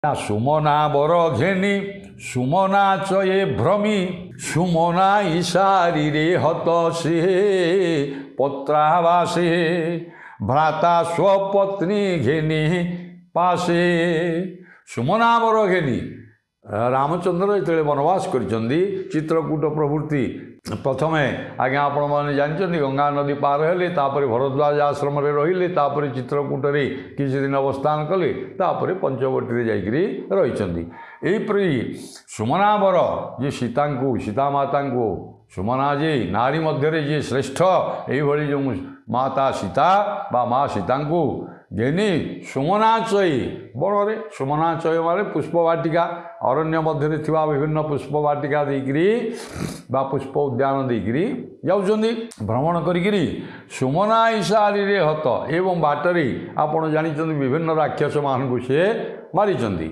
ସୁମନା ବର ଘେନି ସୁମନା ଚଏ ଭ୍ରମି ସୁମନା ଇଶାରୀରେ ହତ ସେ ପତ୍ରାବାସେ ଭ୍ରାତା ସ୍ୱପତ୍ନୀ ଘେନି ପାଶେ। ସୁମନା ବର ଘେନି ରାମଚନ୍ଦ୍ର ଯେତେବେଳେ ବନବାସ କରିଛନ୍ତି ଚିତ୍ରକୂଟ ପ୍ରଭୃତି ପ୍ରଥମେ ଆଜ୍ଞା ଆପଣମାନେ ଜାଣିଛନ୍ତି ଗଙ୍ଗା ନଦୀ ପାର ହେଲେ, ତାପରେ ଭରଦ୍ୱାଜ ଆଶ୍ରମରେ ରହିଲେ, ତାପରେ ଚିତ୍ରକୂଟରେ କିଛି ଦିନ ଅବସ୍ଥାନ କଲେ, ତାପରେ ପଞ୍ଚବଟୀରେ ଯାଇକରି ରହିଛନ୍ତି। ଏହିପରି ସୁମନା ବର ଯିଏ ସୀତାଙ୍କୁ ସୀତାମାତାଙ୍କୁ ସୁମନା ଯେ ନାରୀ ମଧ୍ୟରେ ଯିଏ ଶ୍ରେଷ୍ଠ, ଏଇଭଳି ଯେଉଁ ମାତା ସୀତା ବା ମା ସୀତାଙ୍କୁ ଘେନି ସୁମନା ଚଇ ବଣରେ ସୁମନା ଚଇ ମାନେ ପୁଷ୍ପ ବାଟିକା ଅରଣ୍ୟ ମଧ୍ୟରେ ଥିବା ବିଭିନ୍ନ ପୁଷ୍ପ ବାଟିକା ଦେଇକରି ବା ପୁଷ୍ପ ଉଦ୍ୟାନ ଦେଇକରି ଯାଉଛନ୍ତି ଭ୍ରମଣ କରିକିରି ସୁମନା ଇଶାରୀରେ ହତ ଏବଂ ବାଟରେ ଆପଣ ଜାଣିଛନ୍ତି ବିଭିନ୍ନ ରାକ୍ଷସମାନଙ୍କୁ ସେ ମାରିଛନ୍ତି।